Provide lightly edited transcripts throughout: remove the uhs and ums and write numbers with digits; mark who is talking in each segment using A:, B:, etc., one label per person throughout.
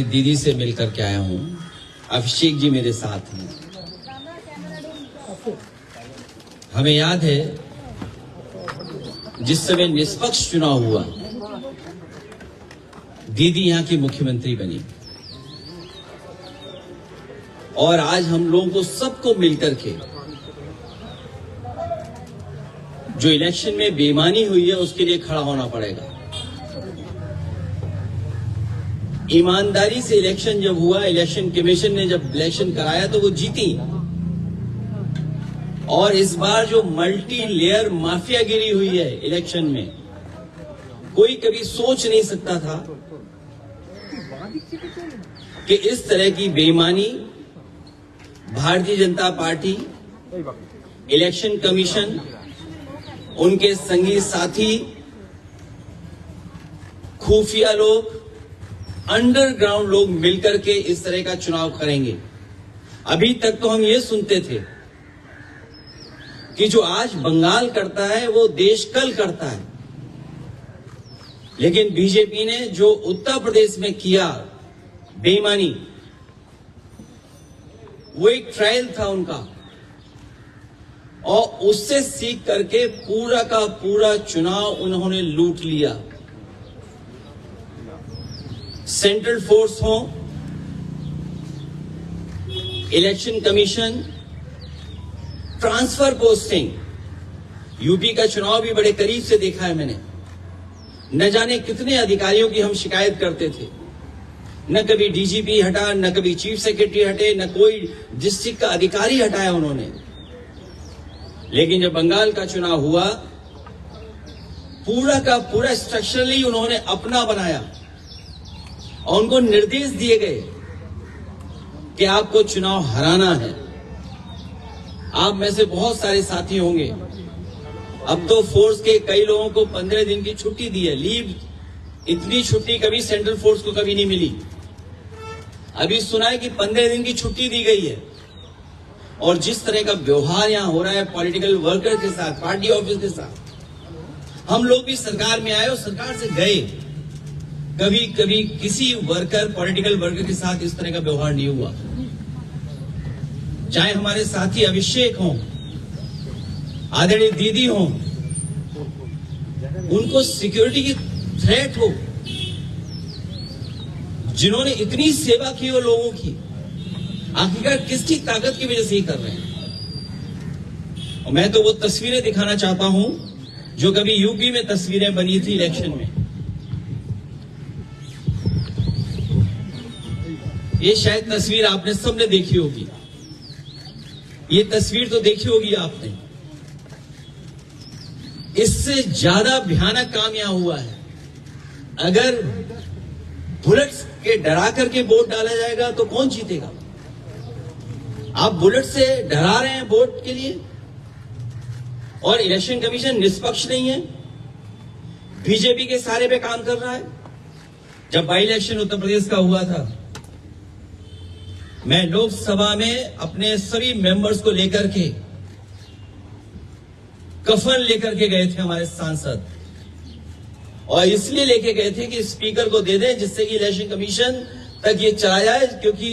A: दीदी से मिलकर के आया हूँ। अभिषेक जी मेरे साथ हैं। हमें याद है जिस समय निष्पक्ष चुनाव हुआ, दीदी यहाँ की मुख्यमंत्री बनी और आज हम लोगों को सबको मिलकर के जो इलेक्शन में बेईमानी हुई है उसके लिए खड़ा होना पड़ेगा। ईमानदारी से इलेक्शन जब हुआ, इलेक्शन कमीशन ने जब इलेक्शन कराया तो वो जीती। और इस बार जो मल्टी लेयर माफियागिरी हुई है इलेक्शन में, कोई कभी सोच नहीं सकता था कि इस तरह की बेईमानी Bharatiya Janata party, election commission, उनके संगी साथी, खुफिया लोग, अंडरग्राउंड लोग मिलकर के इस तरह का चुनाव करेंगे। अभी तक तो हम ये सुनते थे कि जो आज बंगाल करता है वो देश कल करता है, लेकिन बीजेपी ने जो उत्तर प्रदेश में किया बेईमानी, वो एक ट्रायल था उनका, और उससे सीख करके पूरा का पूरा चुनाव उन्होंने लूट लिया। सेंट्रल फोर्स हो, election commission, transfer posting, UP का चुनाव भी बड़े करीब से देखा है मैंने। न जाने कितने अधिकारियों की हम शिकायत करते थे, न कभी डीजीपी हटा, न कभी चीफ सेक्रेटरी हटे, न कोई डिस्ट्रिक्ट का अधिकारी हटाया उन्होंने। लेकिन जब बंगाल का चुनाव हुआ, पूरा का पूरा स्ट्रक्चरली उन्होंने अपना बनाया और उनको निर्देश दिए गए कि आपको चुनाव हराना है। आप में से बहुत सारे साथी होंगे, अब तो फोर्स के कई लोगों को 15 दिन की छुट्टी दी है, लीव। इतनी छुट्टी कभी सेंट्रल फोर्स को कभी नहीं मिली। अभी सुना है कि 15 दिन की छुट्टी दी गई है। और जिस तरह का व्यवहार यहां हो रहा है पॉलिटिकल वर्कर के साथ, पार्टी ऑफिस के साथ, हम लोग भी सरकार में आए और सरकार से गए, कभी कभी किसी वर्कर, पॉलिटिकल वर्कर के साथ इस तरह का व्यवहार नहीं हुआ। चाहे हमारे साथी अभिषेक हों, आदरणीय दीदी हों, उनको सिक्योरिटी की थ्रेट हो, जिन्होंने इतनी सेवा की हो लोगों की, आखिरकार किसकी ताकत की वजह से ही कर रहे हैं। और मैं तो वो तस्वीरें दिखाना चाहता हूं जो कभी यूपी में तस्वीरें बनी थी इलेक्शन में। ये शायद तस्वीर आपने सबने देखी होगी, ये तस्वीर तो देखी होगी आपने। इससे ज्यादा भयानक काम यहां हुआ है। अगर बुलेट्स के डरा करके वोट डाला जाएगा तो कौन जीतेगा? आप बुलेट से डरा रहे हैं वोट के लिए, और इलेक्शन कमीशन निष्पक्ष नहीं है, बीजेपी के सहारे पे काम कर रहा है। जब बाई इलेक्शन उत्तर प्रदेश का हुआ था, मैं लोकसभा में अपने सभी मेंबर्स को लेकर के, कफन लेकर के गए थे हमारे सांसद, और इसलिए लेके गए थे कि स्पीकर को दे दें जिससे कि इलेक्शन कमीशन तक ये चला जाए, क्योंकि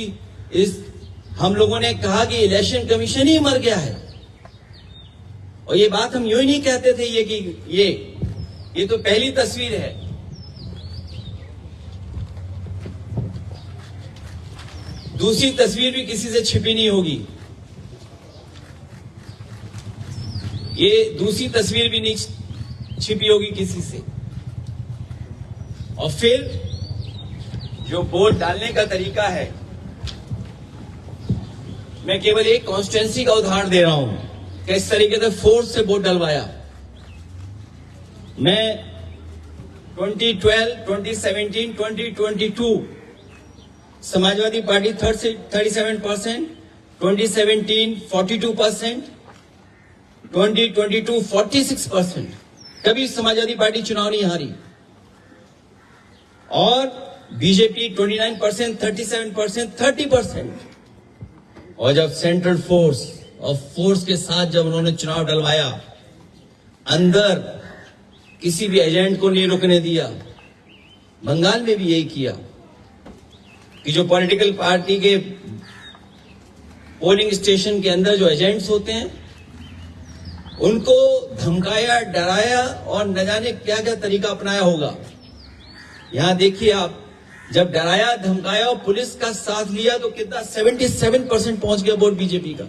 A: हम लोगों ने कहा कि इलेक्शन कमीशन ही मर गया है। और ये बात हम यूं ही नहीं कहते थे, ये तो पहली तस्वीर है। दूसरी तस्वीर भी किसी से छिपी नहीं होगी, ये दूसरी तस्वीर भी नहीं छिपी होगी किसी से। और फिर जो वोट डालने का तरीका है, मैं केवल एक कॉन्स्टिट्यूएंसी का उदाहरण दे रहा हूं कि इस तरीके से फोर्स से वोट डलवाया। मैं 2012, 2017, 2022 समाजवादी पार्टी 37%, 2017 42%, 2022 46%। कभी समाजवादी पार्टी चुनाव नहीं हारी। और बीजेपी 29%, 37%, 30%। और जब सेंट्रल फोर्स और फोर्स के साथ जब उन्होंने चुनाव डलवाया, अंदर किसी भी एजेंट को नहीं रुकने दिया। बंगाल में भी यही किया। कि जो पॉलिटिकल पार्टी के पोलिंग स्टेशन के अंदर जो एजेंट्स होते हैं उनको धमकाया, डराया और न जाने क्या क्या तरीका अपनाया होगा। यहां देखिए आप, जब डराया, धमकाया और पुलिस का साथ लिया तो कितना 77% पहुंच गया वोट बीजेपी का।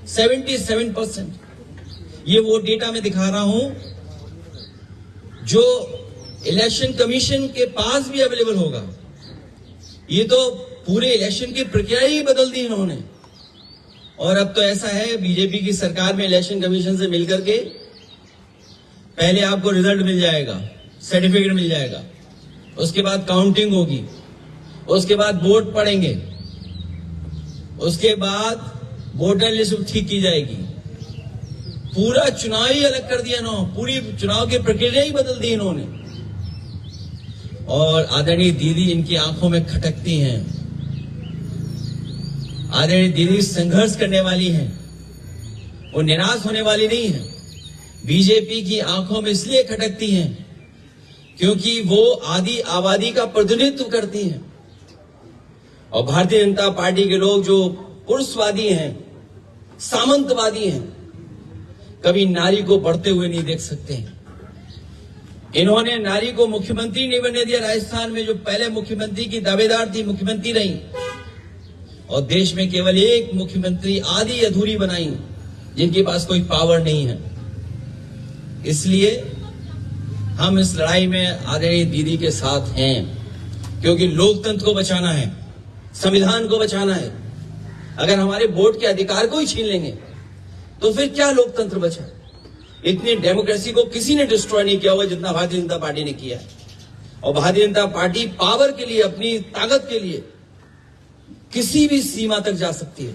A: 77%। ये वो डेटा मैं दिखा रहा हूं जो इलेक्शन कमीशन के पास भी अवेलेबल होगा। ये तो पूरे इलेक्शन की प्रक्रिया ही बदल दी इन्होंने। और अब तो ऐसा है, बीजेपी की सरकार में इलेक्शन कमीशन से मिलकर के पहले आपको रिजल्ट मिल जाएगा, सर्टिफिकेट मिल जाएगा, उसके बाद काउंटिंग होगी, उसके बाद वोट पड़ेंगे, उसके बाद वोटर लिस्ट ठीक की जाएगी। पूरा चुनाव ही अलग कर दिया इन्होंने, पूरी चुनाव की प्रक्रिया ही बदल दी इन्होंने। और आदरणीय दीदी इनकी आंखों में खटकती हैं। आदरणीय दीदी संघर्ष करने वाली हैं, वो निराश होने वाली नहीं है। बीजेपी की आंखों में इसलिए खटकती हैं क्योंकि वो आदि आबादी का प्रतिनिधित्व करती हैं। और भारतीय जनता पार्टी के लोग जो पुरुषवादी हैं, सामंतवादी हैं, कभी नारी को बढ़ते हुए नहीं देख सकते हैं। इन्होंने नारी को मुख्यमंत्री नहीं बनने दिया। राजस्थान में जो पहले मुख्यमंत्री की दावेदार थी, मुख्यमंत्री रही, और देश में केवल एक मुख्यमंत्री आधी अधूरी बनाई, जिनके पास कोई पावर नहीं है। इसलिए हम इस लड़ाई में आदरणीय दीदी के साथ हैं, क्योंकि लोकतंत्र को बचाना है, संविधान को बचाना है। अगर हमारे वोट के अधिकार को ही छीन लेंगे तो फिर क्या लोकतंत्र बचा? इतनी डेमोक्रेसी को किसी ने डिस्ट्रॉय नहीं किया होगा जितना भारतीय जनता पार्टी ने किया है। और भारतीय जनता पार्टी पावर के लिए, अपनी ताकत के लिए किसी भी सीमा तक जा सकती है,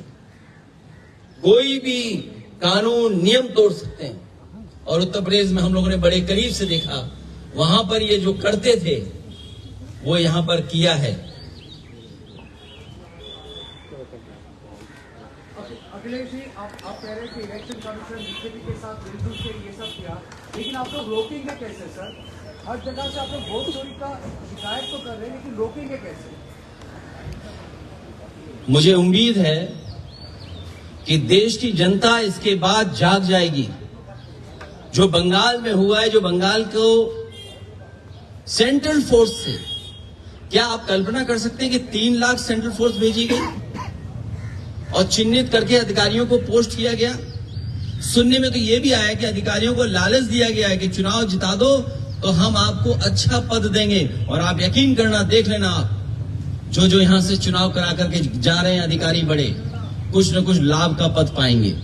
A: कोई भी कानून नियम तोड़ सकते हैं। और उत्तर प्रदेश में हम लोगों ने बड़े करीब से देखा, वहां पर ये जो करते थे वो यहां पर किया है।
B: अखिलेश जी, आप कह रहे हैं कि इलेक्शन कमीशन बीजेपी के साथ मिलजुल के ये सब किया, लेकिन आप लोग रोकेंगे कैसे सर? हर जगह से आप लोग वोट चोरी का शिकायत तो कर रहे हैं, लेकिन रोकेंगे कैसे?
A: मुझे उम्मीद है कि देश की जनता इसके बाद जाग जाएगी। जो बंगाल में हुआ है, जो बंगाल को सेंट्रल फोर्स से, क्या आप कल्पना कर सकते हैं कि 3 लाख सेंट्रल फोर्स भेजी गई और चिन्हित करके अधिकारियों को पोस्ट किया गया? सुनने में तो यह भी आया कि अधिकारियों को लालच दिया गया है कि चुनाव जिता दो तो हम आपको अच्छा पद देंगे। और आप यकीन करना, देख लेना, आप जो यहां से चुनाव करा करके जा रहे हैं अधिकारी बड़े, कुछ न कुछ लाभ का पद पाएंगे।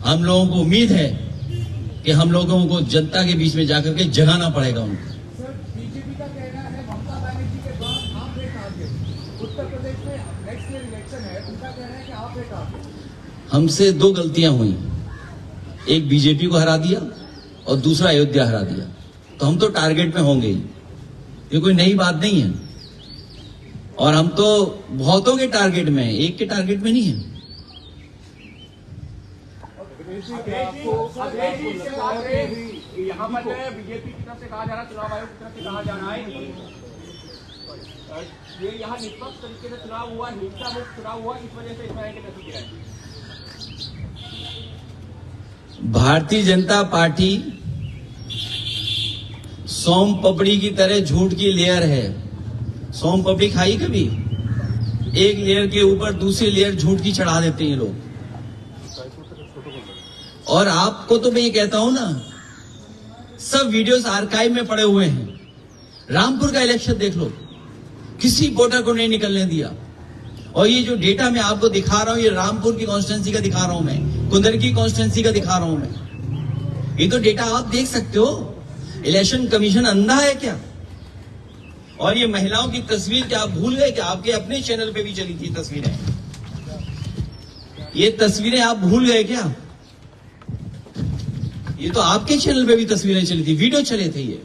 A: हम लोगों को उम्मीद है कि हम लोगों को जनता के बीच में जाकर के जगाना पड़ेगा उनको।
B: सर, बीजेपी का कहना है ममता बनर्जी के बाद आप है टारगेट। उत्तर प्रदेश में नेक्स्ट ईयर इलेक्शन है, उनका कहना है कि आप है टारगेट।
A: हमसे 2 गलतियां हुई, एक बीजेपी को हरा दिया और दूसरा अयोध्या हरा दिया, तो हम तो टारगेट में होंगे ही। ये कोई नई बात नहीं है। और हम तो बहुतों के टारगेट में हैं, एक के टारगेट में नहीं है।
C: यहाँ पर जो है बीजेपी की तरफ से कहा जा रहा है, चुनाव आयोग की तरफ से कहा जा रहा है कि ये यहाँ निष्पक्ष तरीके से चुनाव हुआ, हिंसा मुक्त चुनाव हुआ, इस वजह से इस तरह के नतीजे आए।
A: भारतीय जनता पार्टी सोम पपड़ी की तरह झूठ की लेयर है। सोम पपड़ी खाई कभी? एक लेयर के ऊपर दूसरी लेयर झूठ की चढ़ा देते हैं लोग। और आपको तो मैं ये कहता हूं ना, सब वीडियोस आर्काइव में पड़े हुए हैं। रामपुर का इलेक्शन देख लो, किसी वोटर को नहीं निकलने दिया। और ये जो डेटा मैं आपको दिखा रहा हूं, ये रामपुर की कॉन्स्टिट्यूंसी का दिखा रहा हूं मैं, कुंदर की कॉन्स्टिट्यूंसी का दिखा रहा हूं मैं। ये तो डेटा आप देख सकते हो। इलेक्शन कमीशन अंधा है क्या? और ये महिलाओं की तस्वीर क्या आप भूल गए? क्या आपके अपने चैनल पे भी चली थी तस्वीरें? ये तस्वीरें आप भूल गए क्या? ये तो आपके चैनल पे भी तस्वीरें चली थी, वीडियो चले थे। ये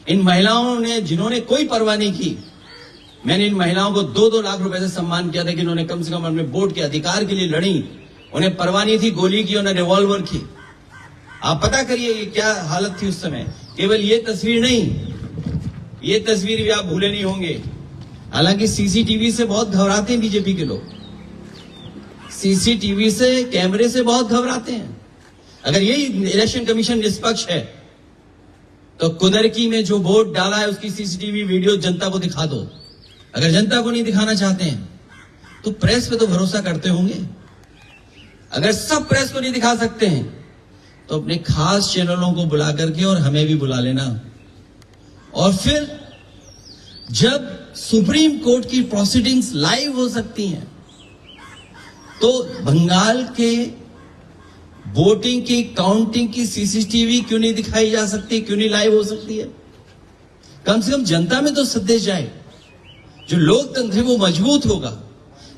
A: इन महिलाओं ने, जिन्होंने कोई परवाह नहीं की, मैंने इन महिलाओं को 2-2 लाख रुपए से सम्मान किया था कि इन्होंने कम से कम अपने वोट के अधिकार के लिए लड़ी। उन्हें परवाह नहीं थी गोली की, उन्हें रिवॉल्वर की। आप पता करिए ये क्या हालत थी उस समय। केवल ये तस्वीर नहीं, ये तस्वीर भी आप भूले नहीं होंगे। हालांकि सीसीटीवी से बहुत घबराते हैं बीजेपी के लोग, सीसीटीवी से, कैमरे से बहुत घबराते हैं। अगर यही इलेक्शन कमीशन निष्पक्ष है तो कुदरकी में जो वोट डाला है उसकी सीसीटीवी वीडियो जनता को दिखा दो। अगर जनता को नहीं दिखाना चाहते हैं तो प्रेस पे तो भरोसा करते होंगे। अगर सब प्रेस को नहीं दिखा सकते हैं तो अपने खास चैनलों को बुला करके और हमें भी बुला लेना। और फिर जब सुप्रीम कोर्ट की प्रोसीडिंग्स लाइव हो सकती हैं तो बंगाल के वोटिंग की काउंटिंग की सीसीटीवी क्यों नहीं दिखाई जा सकती, क्यों नहीं लाइव हो सकती है? कम से कम जनता में तो संदेश जाए, जो लोकतंत्र है वो मजबूत होगा।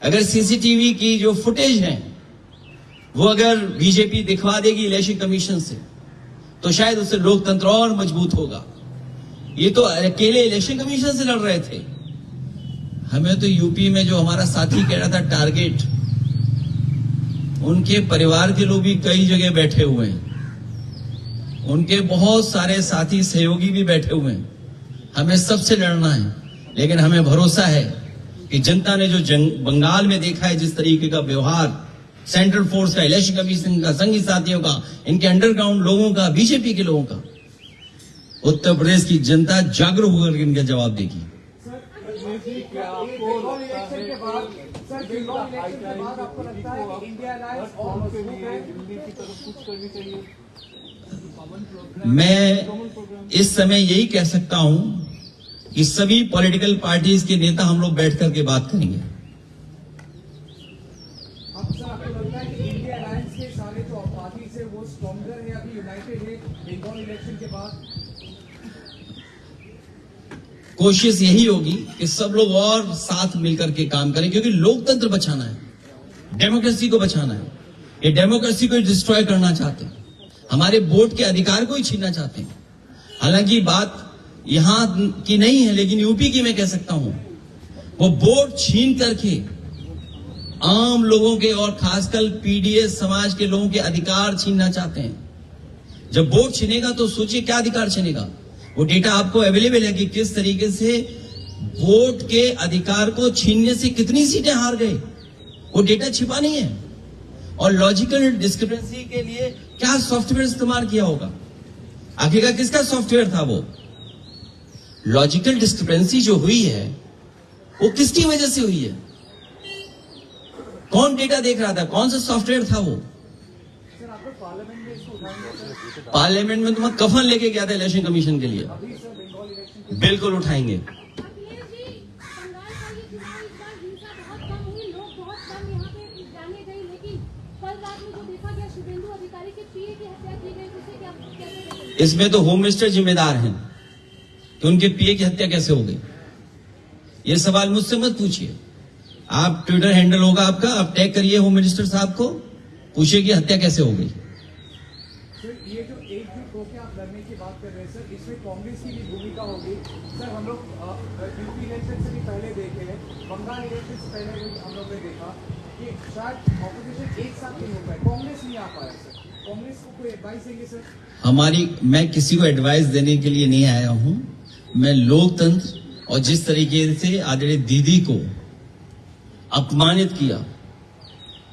A: अगर सीसीटीवी की जो फुटेज है वो अगर बीजेपी दिखवा देगी इलेक्शन कमीशन से तो शायद उससे लोकतंत्र और मजबूत होगा। ये तो अकेले इलेक्शन कमीशन से लड़ रहे थे, हमें तो यूपी में जो हमारा साथी कह रहा था टारगेट, उनके परिवार के लोग भी कई जगह बैठे हुए हैं, उनके बहुत सारे साथी सहयोगी भी बैठे हुए हैं। हमें सबसे लड़ना है, लेकिन हमें भरोसा है कि जनता ने जो बंगाल में देखा है, जिस तरीके का व्यवहार सेंट्रल फोर्स का, इलेक्शन कमीशन का, संघी साथियों का, इनके अंडरग्राउंड लोगों का, बीजेपी के लोगों का, उत्तर प्रदेश की जनता जागरूक होकर इनका जवाब देगी।
B: बंगाल इलेक्शन के बाद सर, बंगाल इलेक्शन के बाद आपको लगता है कि इंडिया अलायंस और मजबूत है? दिल्ली की तरफ कुछ करनी चाहिए।
A: मैं इस समय यही कह सकता हूं कि सभी पॉलिटिकल पार्टीज के नेता हम लोग बैठ करके बात करेंगे।
B: अब सर, आपको लगता है कि इंडिया अलायंस के सारे जो पार्टीज है वो स्ट्रॉन्गर है, अभी यूनाइटेड है बंगाल इलेक्शन के बाद?
A: कोशिश यही होगी कि सब लोग और साथ मिलकर के काम करें, क्योंकि लोकतंत्र बचाना है, डेमोक्रेसी को बचाना है। ये डेमोक्रेसी को डिस्ट्रॉय करना चाहते हैं, हमारे वोट के अधिकार को ही छीनना चाहते हैं। हालांकि बात यहां की नहीं है, लेकिन यूपी की मैं कह सकता हूं, वो वोट छीन करके आम लोगों के और खासकर पीडीएस समाज के लोगों के अधिकार छीनना चाहते हैं। जब वोट छीनेगा तो सोचिए क्या अधिकार छीनेगा। वो डेटा आपको अवेलेबल है कि किस तरीके से वोट के अधिकार को छीनने से कितनी सीटें हार गए, वो डेटा छिपा नहीं है। और लॉजिकल डिस्क्रिपेंसी के लिए क्या सॉफ्टवेयर इस्तेमाल किया होगा, आखिरकार किसका सॉफ्टवेयर था वो? लॉजिकल डिस्क्रिपेंसी जो हुई है वो किसकी वजह से हुई है? कौन डेटा देख रहा था, कौन सा सॉफ्टवेयर था वो?
B: सर, आपको पार्लियामेंट में इसको उठाएंगे सर?
A: पार्लियामेंट में तो मैं कफन लेके गया था इलेक्शन कमीशन के लिए।
B: अभी सर बंगाल इलेक्शन के
A: बिल्कुल उठाएंगे।
D: अखिलेश जी, बंगाल का ये चुनाव इस बार हिंसा बहुत कम हुई, लोग बहुत कम यहाँ पे जाने गए, लेकिन कल रात में जो देखा गया शुभेंदु अधिकारी के पीए की हत्या की गई, जिसे क्या कैसे देखते हैं?
A: इसमें तो होम मिनिस्टर जिम्मेदार हैं कि उनके पीए की हत्या कैसे हो गई। ये सवाल मुझसे मत पूछिए, आप ट्विटर हैंडल होगा आपका, आप टैग करिए होम मिनिस्टर साहब को, पूछिए कि हत्या कैसे हो गई।
B: सर, ये जो एकजुट होकर आप लड़ने की बात कर रहे हैं सर, इसमें कांग्रेस की भी भूमिका होगी। सर, हम लोग यूपी इलेक्शन से भी पहले देखे हैं, बंगाल इलेक्शन से पहले भी हम लोग ने देखा कि शायद ऑपोजिशन एक साथ नहीं हो पाए, कांग्रेस नहीं आ पाया सर। कांग्रेस को कोई एडवाइस देंगे सर?
A: मैं किसी को एडवाइस देने के लिए नहीं आया हूं। मैं लोकतंत्र और जिस तरीके से आदरणीय दीदी को अपमानित किया,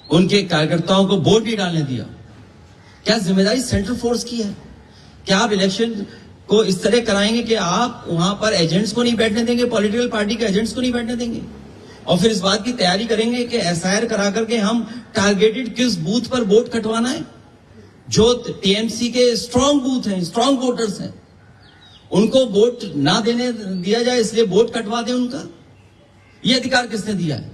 A: उनके कार्यकर्ताओं को वोट नहीं डालने दिया, क्या जिम्मेदारी सेंट्रल फोर्स की है? क्या आप इलेक्शन को इस तरह कराएंगे कि आप वहां पर एजेंट्स को नहीं बैठने देंगे, पॉलिटिकल पार्टी के एजेंट्स को नहीं बैठने देंगे, और फिर इस बात की तैयारी करेंगे कि एसआईआर करा करके हम टारगेटेड किस बूथ पर वोट कटवाना है? जो टीएमसी के स्ट्रांग बूथ हैं, स्ट्रांग वोटर्स हैं, उनको वोट ना देने दिया जाए, इसलिए वोट कटवा दें उनका? ये अधिकार किसने दिया है?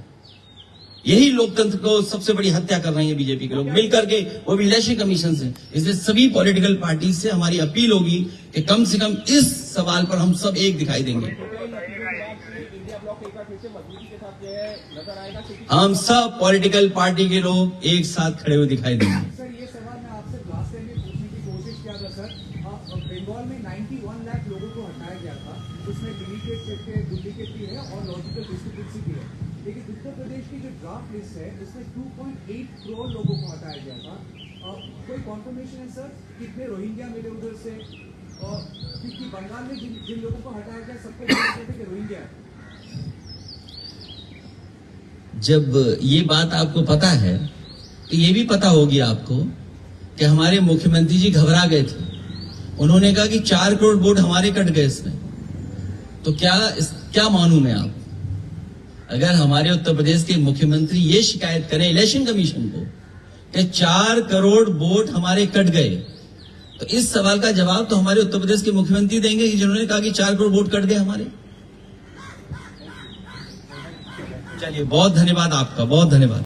A: यही लोकतंत्र को सबसे बड़ी हत्या कर रहे हैं बीजेपी के लोग मिलकर के, वो भी इलेक्शन कमीशन से। इसलिए सभी पॉलिटिकल पार्टी से हमारी अपील होगी कि कम से कम इस सवाल पर हम सब एक दिखाई देंगे।
C: इंडिया ब्लॉक एक बार फिर से मजबूती के साथ जो है नजर आएगा, क्योंकि
A: हम सब पॉलिटिकल पार्टी के लोग एक साथ खड़े हुए दिखाई देंगे।
B: सर, ये सवाल मैं आपसे लास्ट टाइम भी पूछने की कोशिश किया था सर। बंगाल में 91 लाख लोगों को हटाया गया था, उसमें डुप्लीकेट भी है और लॉजिकल डिस्क्रिपेंसी भी है, लेकिन उत्तर प्रदेश की जो ड्राफ्ट लिस्ट है उसमें 2.8 करोड़ लोगों को हटाया गया था। कोई कॉन्फर्मेशन है सर कितने रोहिंग्या मिले उधर से? क्योंकि बंगाल में जिन लोगों को हटाया गया सबको कहते थे कि रोहिंग्या।
A: जब ये बात आपको पता है तो ये भी पता होगी आपको कि हमारे मुख्यमंत्री जी घबरा गए थे। उन्होंने कहा कि 4 करोड़ वोट हमारे कट गए इसमें। तो क्या मानूं मैं आप, अगर हमारे उत्तर प्रदेश के मुख्यमंत्री ये शिकायत करें इलेक्शन कमीशन को कि 4 करोड़ वोट हमारे कट गए, तो इस सवाल का जवाब तो हमारे उत्तर प्रदेश के मुख्यमंत्री देंगे कि जिन्होंने कहा कि 4 करोड़ वोट कट गए हमारे। चलिए, बहुत धन्यवाद आपका, बहुत धन्यवाद।